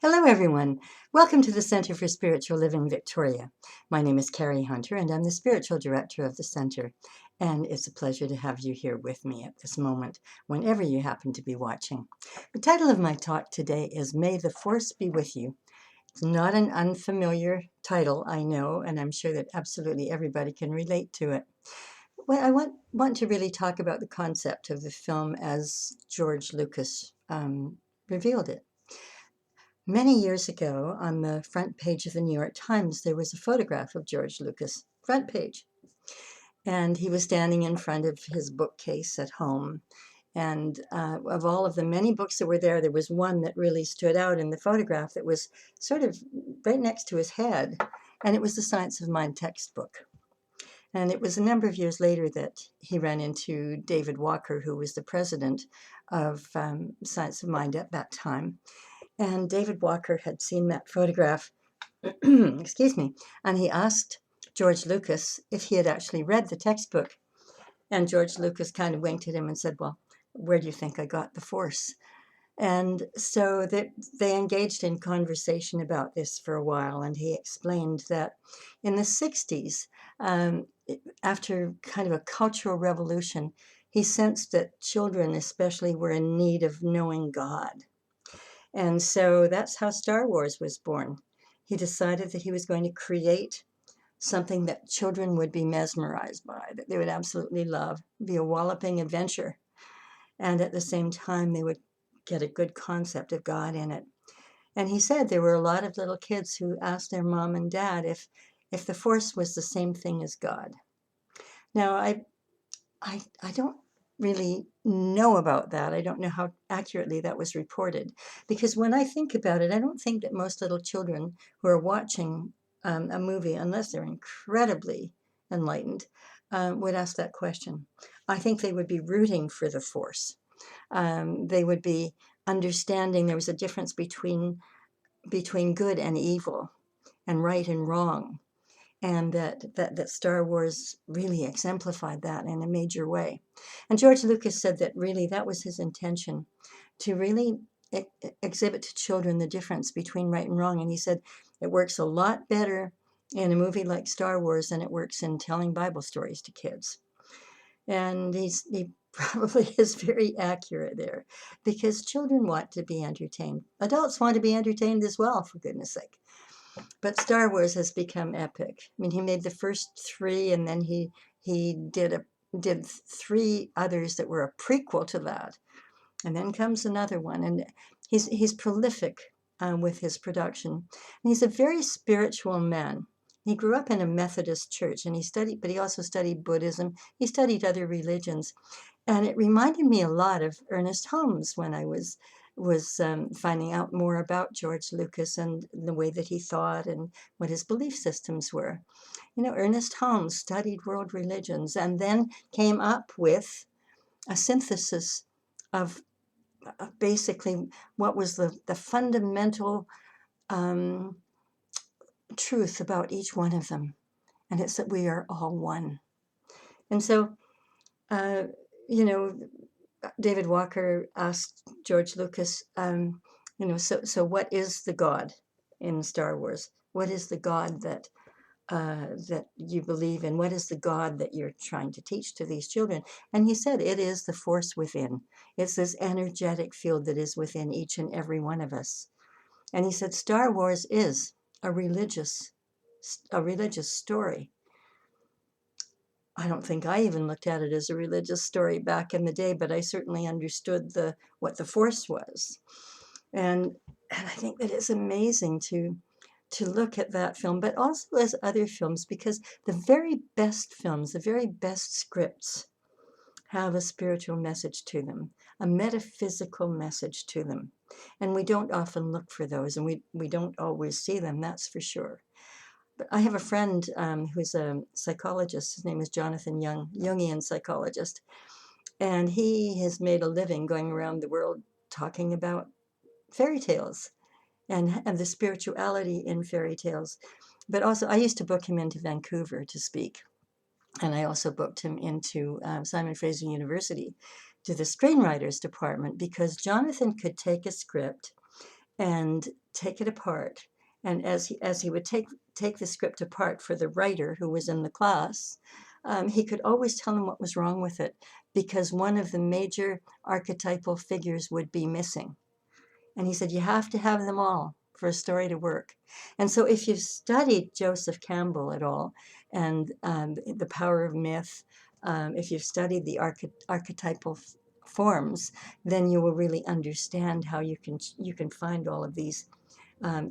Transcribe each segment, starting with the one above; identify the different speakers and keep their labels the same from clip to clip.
Speaker 1: Hello, everyone. Welcome to the Center for Spiritual Living, Victoria. My name is Carrie Hunter, and I'm the spiritual director of the center. And it's a pleasure to have you here with me at this moment, whenever you happen to be watching. The title of my talk today is May the Force Be With You. It's not an unfamiliar title, I know, and I'm sure that absolutely everybody can relate to it. Well, I want to really talk about the concept of the film as George Lucas revealed it. Many years ago, on the front page of the New York Times, there was a photograph of George Lucas, front page. And he was standing in front of his bookcase at home. And of all of the many books that were there was one that really stood out in the photograph that was sort of right next to his head. And it was the Science of Mind textbook. And it was a number of years later that he ran into David Walker, who was the president of Science of Mind at that time. And David Walker had seen that photograph, excuse me, and he asked George Lucas if he had actually read the textbook. And George Lucas kind of winked at him and said, "Well, where do you think I got the Force?" And so they engaged in conversation about this for a while, and he explained that in the 60s, after kind of a cultural revolution, he sensed that children especially were in need of knowing God. And so that's how Star Wars was born. He decided that he was going to create something that children would be mesmerized by, that they would absolutely love, be a walloping adventure. And at the same time, they would get a good concept of God in it. And he said there were a lot of little kids who asked their mom and dad if the Force was the same thing as God. Now, I don't really know about that. I don't know how accurately that was reported. Because when I think about it, I don't think that most little children who are watching a movie, unless they're incredibly enlightened, would ask that question. I think they would be rooting for the Force. They would be understanding there was a difference between good and evil and right and wrong. And that Star Wars really exemplified that in a major way. And George Lucas said that really that was his intention, to really exhibit to children the difference between right and wrong. And he said it works a lot better in a movie like Star Wars than it works in telling Bible stories to kids. And he probably is very accurate there, because children want to be entertained. Adults want to be entertained as well, for goodness sake. But Star Wars has become epic. I mean, he made the first three, and then he did three others that were a prequel to that, and then comes another one. And he's prolific with his production. And he's a very spiritual man. He grew up in a Methodist church, and but he also studied Buddhism. He studied other religions, and it reminded me a lot of Ernest Holmes when I was finding out more about George Lucas and the way that he thought and what his belief systems were. You know, Ernest Holmes studied world religions and then came up with a synthesis of basically what was the fundamental truth about each one of them. And it's that we are all one. And so, you know, David Walker asked George Lucas, so what is the God in Star Wars? What is the God that you believe in? What is the God that you're trying to teach to these children? And he said, it is the force within. It's this energetic field that is within each and every one of us. And he said, Star Wars is a religious story. I don't think I even looked at it as a religious story back in the day, but I certainly understood what the Force was. And I think that it's amazing to look at that film, but also as other films, because the very best films, the very best scripts have a spiritual message to them, a metaphysical message to them. And we don't often look for those, and we don't always see them, that's for sure. I have a friend who's a psychologist. His name is Jonathan Young, Jungian psychologist. And he has made a living going around the world talking about fairy tales and the spirituality in fairy tales. But also, I used to book him into Vancouver to speak. And I also booked him into Simon Fraser University to the screenwriters department, because Jonathan could take a script and take it apart. And as he would take the script apart for the writer who was in the class, he could always tell him what was wrong with it, because one of the major archetypal figures would be missing. And he said, you have to have them all for a story to work. And so if you've studied Joseph Campbell at all, and The Power of Myth, if you've studied the archetypal forms, then you will really understand how you can find all of these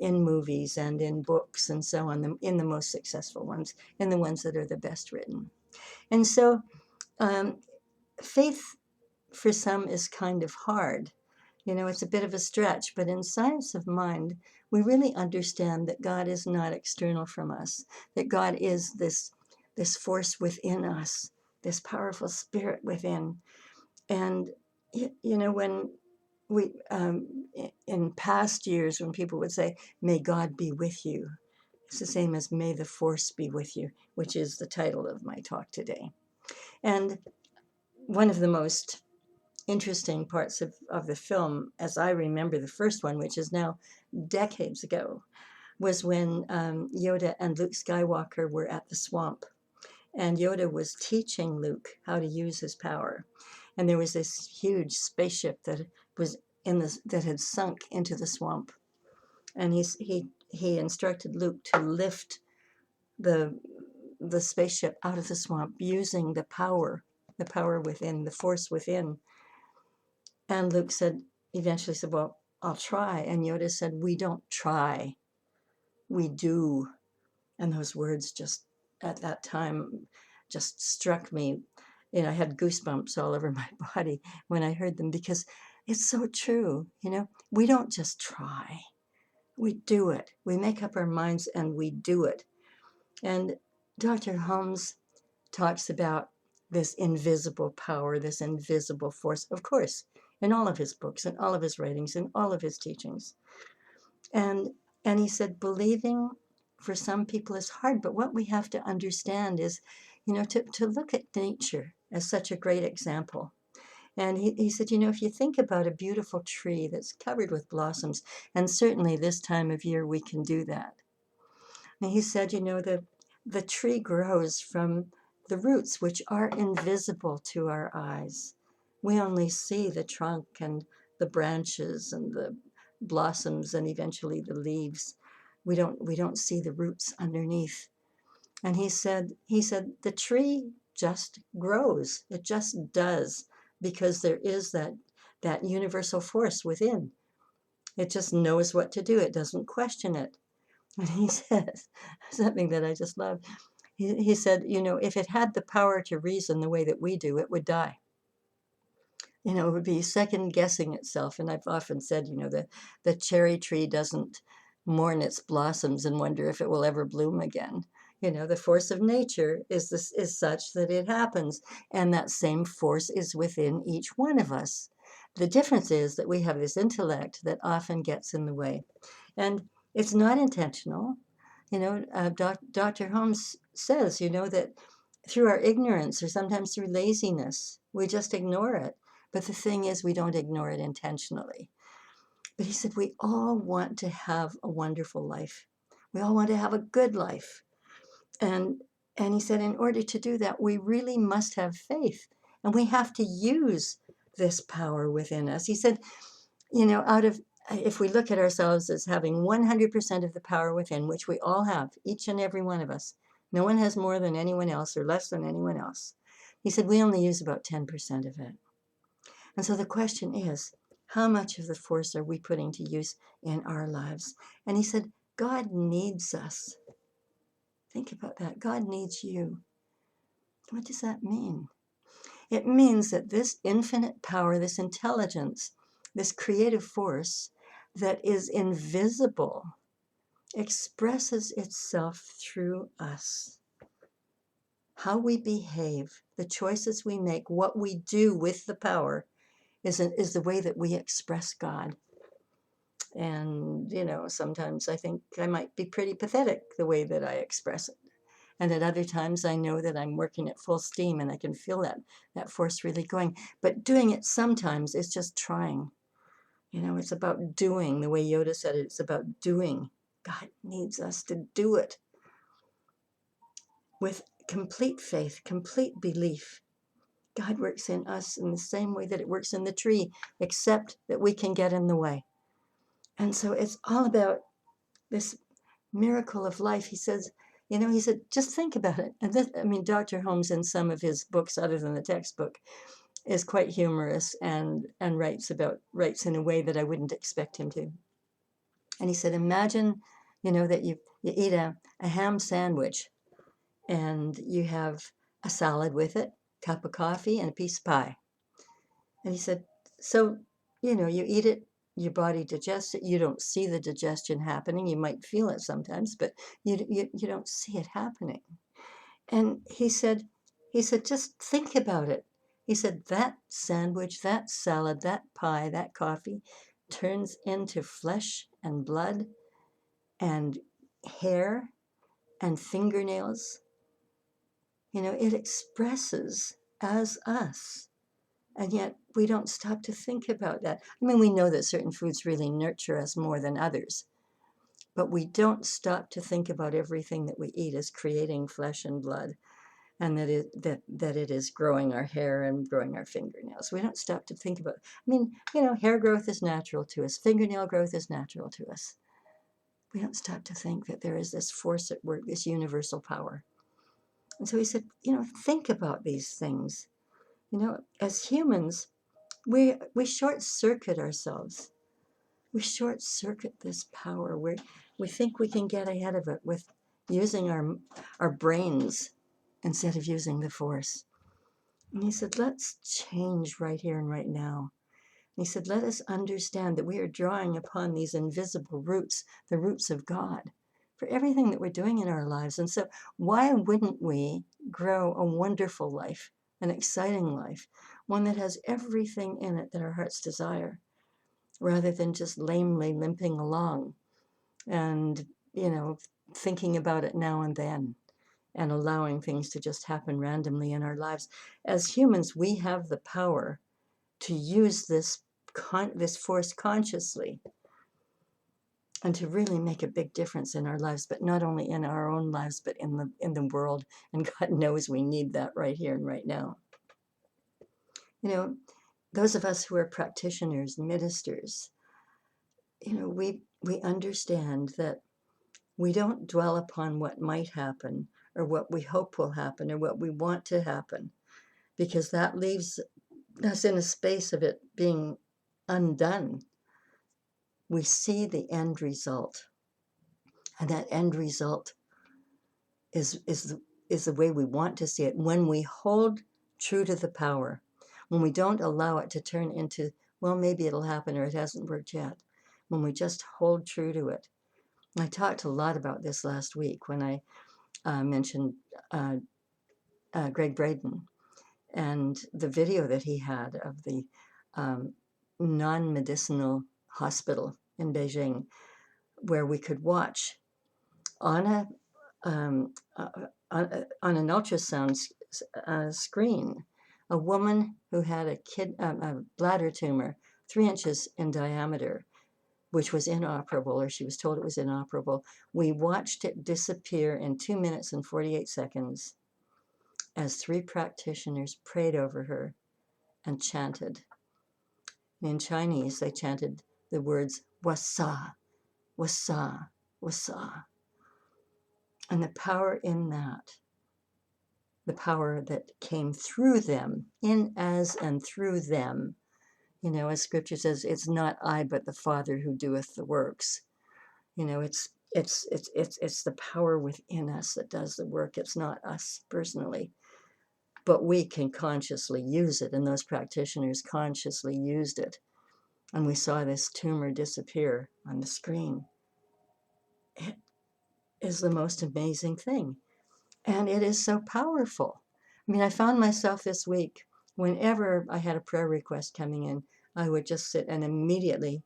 Speaker 1: in movies and in books and so on, in the most successful ones, in the ones that are the best written. And so faith for some is kind of hard. It's a bit of a stretch, but in Science of Mind, we really understand that God is not external from us, that God is this force within us, this powerful spirit within. And, when we, in past years, when people would say, may God be with you, it's the same as may the force be with you, which is the title of my talk today. And one of the most interesting parts of the film, as I remember the first one, which is now decades ago, was when Yoda and Luke Skywalker were at the swamp. And Yoda was teaching Luke how to use his power. And there was this huge spaceship that was that had sunk into the swamp. And he instructed Luke to lift the spaceship out of the swamp using the power within, the force within. And Luke eventually said, well, I'll try. And Yoda said, we don't try, we do. And those words just, at that time, just struck me. I had goosebumps all over my body when I heard them, because it's so true. We don't just try, we do it. We make up our minds and we do it. And Dr. Holmes talks about this invisible power, this invisible force, of course, in all of his books, in all of his writings, in all of his teachings. And he said, believing for some people is hard, but what we have to understand is, to look at nature as such a great example. And he said, if you think about a beautiful tree that's covered with blossoms, and certainly this time of year we can do that. And he said, the tree grows from the roots, which are invisible to our eyes. We only see the trunk and the branches and the blossoms and eventually the leaves. We don't see the roots underneath. And he said the tree just grows. It just does, because there is that universal force within. It just knows what to do. It doesn't question it. And he says something that I just love. He said, if it had the power to reason the way that we do, it would die. It would be second guessing itself. And I've often said, the cherry tree doesn't mourn its blossoms and wonder if it will ever bloom again. The force of nature is such that it happens. And that same force is within each one of us. The difference is that we have this intellect that often gets in the way. And it's not intentional. Dr. Holmes says, that through our ignorance or sometimes through laziness, we just ignore it. But the thing is, we don't ignore it intentionally. But he said, we all want to have a wonderful life. We all want to have a good life. And he said, in order to do that, we really must have faith. And we have to use this power within us. He said, if we look at ourselves as having 100% of the power within, which we all have, each and every one of us, no one has more than anyone else or less than anyone else. He said, we only use about 10% of it. And so the question is, how much of the force are we putting to use in our lives? And he said, God needs us. Think about that. God needs you. What does that mean? It means that this infinite power, this intelligence, this creative force that is invisible expresses itself through us. How we behave, the choices we make, what we do with the power is the way that we express God. And, sometimes I think I might be pretty pathetic the way that I express it. And at other times I know that I'm working at full steam and I can feel that force really going. But doing it sometimes is just trying. You know, it's about doing. The way Yoda said it, it's about doing. God needs us to do it with complete faith, complete belief. God works in us in the same way that it works in the tree, except that we can get in the way. And so it's all about this miracle of life. He says, he said, just think about it. And this, Dr. Holmes, in some of his books, other than the textbook, is quite humorous and writes in a way that I wouldn't expect him to. And he said, imagine, that you eat a ham sandwich and you have a salad with it, cup of coffee, and a piece of pie. And he said, so, you eat it, your body digests it. You don't see the digestion happening. You might feel it sometimes, but you don't see it happening. And he said, just think about it. He said, that sandwich, that salad, that pie, that coffee turns into flesh and blood and hair and fingernails. It expresses as us. And yet we don't stop to think about that. We know that certain foods really nurture us more than others, but we don't stop to think about everything that we eat as creating flesh and blood, and that it is growing our hair and growing our fingernails. We don't stop to think about it. Hair growth is natural to us. Fingernail growth is natural to us. We don't stop to think that there is this force at work, this universal power. And so he said, think about these things. As humans, we short circuit ourselves. We short circuit this power. We think we can get ahead of it with using our brains instead of using the force. And he said, let's change right here and right now. And he said, let us understand that we are drawing upon these invisible roots, the roots of God, for everything that we're doing in our lives. And so why wouldn't we grow a wonderful life, an exciting life, one that has everything in it that our hearts desire, rather than just lamely limping along and, thinking about it now and then and allowing things to just happen randomly in our lives. As humans, we have the power to use this force consciously and to really make a big difference in our lives, but not only in our own lives, but in the world. And God knows we need that right here and right now. Those of us who are practitioners, ministers, we understand that we don't dwell upon what might happen or what we hope will happen or what we want to happen, because that leaves us in a space of it being undone. We see the end result, and that end result is the way we want to see it. When we hold true to the power, when we don't allow it to turn into, well, maybe it'll happen or it hasn't worked yet, when we just hold true to it. I talked a lot about this last week when I mentioned Greg Braden and the video that he had of the non-medicinal hospital in Beijing, where we could watch on an ultrasound screen a woman who had a bladder tumor 3 inches in diameter, which was inoperable, or she was told it was inoperable. We watched it disappear in 2 minutes and 48 seconds as 3 practitioners prayed over her and chanted. In Chinese, they chanted the words, wasa, wasa, wasa. And the power in that, the power that came through them, in, as, and through them, as scripture says, it's not I, but the Father who doeth the works. It's the power within us that does the work. It's not us personally, but we can consciously use it. And those practitioners consciously used it. And we saw this tumor disappear on the screen. It is the most amazing thing. And it is so powerful. I found myself this week, whenever I had a prayer request coming in, I would just sit and immediately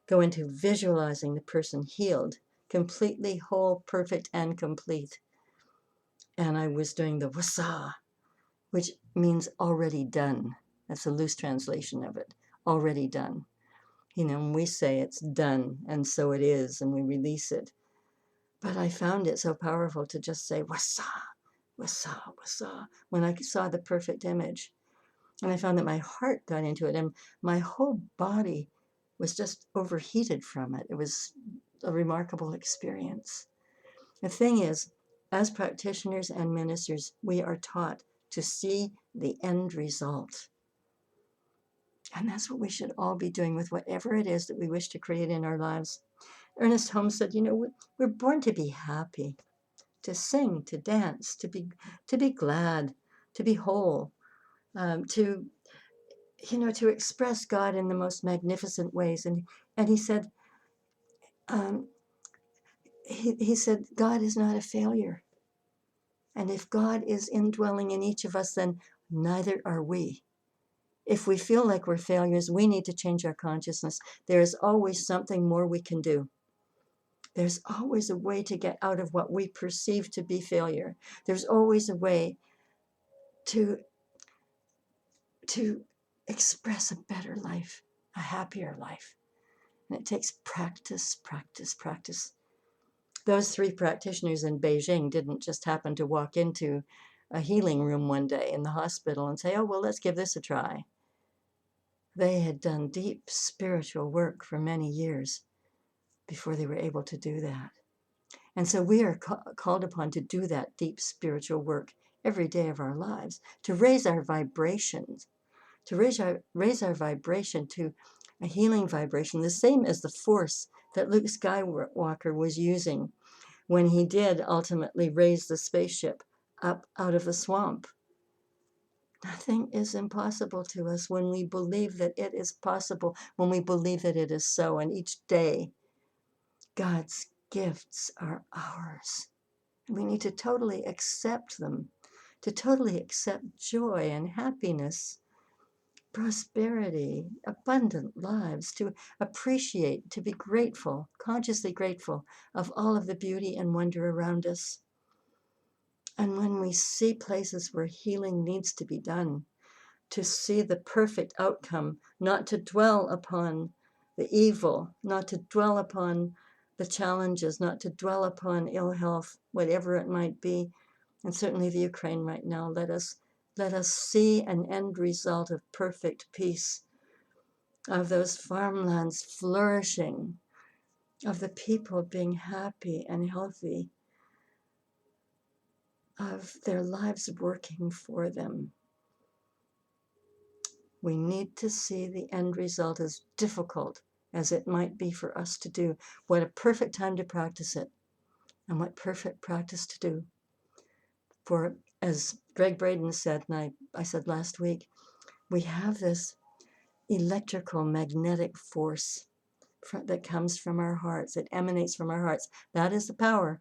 Speaker 1: go into visualizing the person healed, completely whole, perfect, and complete. And I was doing the wasa, which means already done. That's a loose translation of it, already done. And we say it's done, and so it is, and we release it. But I found it so powerful to just say, wasa, wasa, wasa, when I saw the perfect image. And I found that my heart got into it, and my whole body was just overheated from it. It was a remarkable experience. The thing is, as practitioners and ministers, we are taught to see the end result. And that's what we should all be doing with whatever it is that we wish to create in our lives. Ernest Holmes said, we're born to be happy, to sing, to dance, to be glad, to be whole, to to express God in the most magnificent ways. And he said, um, he said, God is not a failure. And if God is indwelling in each of us, then neither are we. If we feel like we're failures, we need to change our consciousness. There is always something more we can do. There's always a way to get out of what we perceive to be failure. There's always a way to express a better life, a happier life. And it takes practice, practice, practice. Those 3 practitioners in Beijing didn't just happen to walk into a healing room one day in the hospital and say, oh, well, let's give this a try. They had done deep spiritual work for many years before they were able to do that. And so we are called upon to do that deep spiritual work every day of our lives, to raise our vibrations, to raise our vibration to a healing vibration, the same as the force that Luke Skywalker was using when he did ultimately raise the spaceship up out of the swamp. Nothing is impossible to us when we believe that it is possible, when we believe that it is so. And each day, God's gifts are ours. We need to totally accept them, to totally accept joy and happiness, prosperity, abundant lives, to appreciate, to be grateful, consciously grateful of all of the beauty and wonder around us. And when we see places where healing needs to be done, to see the perfect outcome, not to dwell upon the evil, not to dwell upon the challenges, not to dwell upon ill health, whatever it might be, and certainly the Ukraine right now. Let us see an end result of perfect peace, of those farmlands flourishing, of the people being happy and healthy, of their lives working for them. We need to see the end result, as difficult as it might be for us to do. What a perfect time to practice it, and what perfect practice to do. For, as Greg Braden said, and I said last week, we have this electrical magnetic force that comes from our hearts. It emanates from our hearts. That is the power.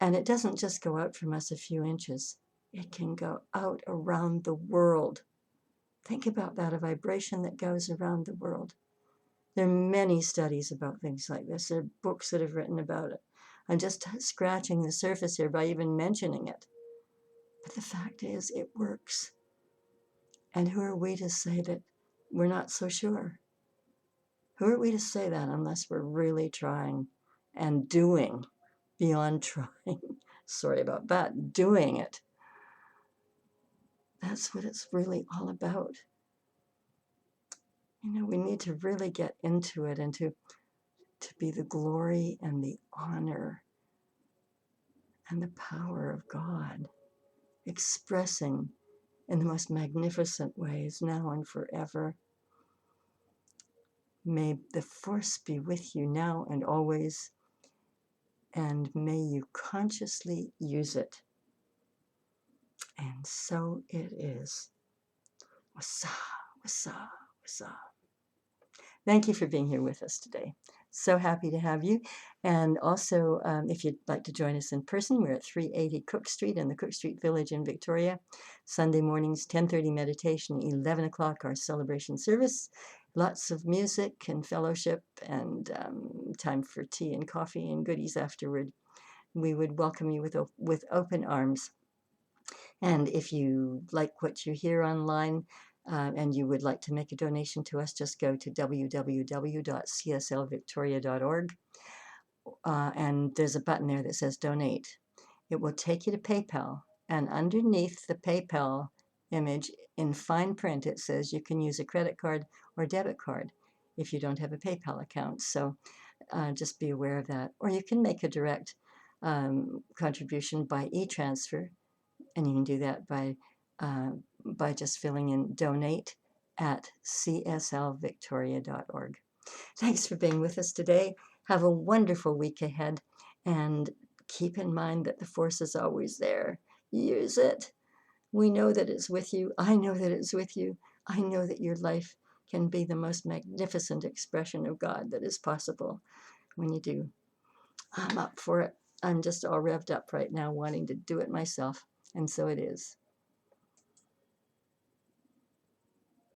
Speaker 1: And it doesn't just go out from us a few inches. It can go out around the world. Think about that, a vibration that goes around the world. There are many studies about things like this. There are books that have written about it. I'm just scratching the surface here by even mentioning it. But the fact is, it works. And who are we to say that we're not so sure? Who are we to say that unless we're really trying and doing beyond trying? Sorry about that. Doing it. That's what it's really all about. We need to really get into it and to be the glory and the honor and the power of God, expressing in the most magnificent ways now and forever. May the force be with you now and always, and may you consciously use it. And so it is. Wasa, wasa, wasa. Thank you for being here with us today. So happy to have you. And also, if you'd like to join us in person, we're at 380 Cook Street in the Cook Street Village in Victoria. Sunday mornings, 10:30 meditation, 11 o'clock our celebration service. Lots of music and fellowship and time for tea and coffee and goodies afterward. We would welcome you with open arms. And if you like what you hear online, and you would like to make a donation to us, just go to www.cslvictoria.org, and there's a button there that says donate. It will take you to PayPal, and underneath the PayPal image in fine print, it says you can use a credit card or debit card if you don't have a PayPal account. So just be aware of that. Or you can make a direct contribution by e-transfer, and you can do that by just filling in donate at cslvictoria.org. Thanks for being with us today. Have a wonderful week ahead, and keep in mind that the force is always there. Use it. We know that it's with you. I know that it's with you. I know that your life can be the most magnificent expression of God that is possible when you do. I'm up for it. I'm just all revved up right now, wanting to do it myself. And so it is.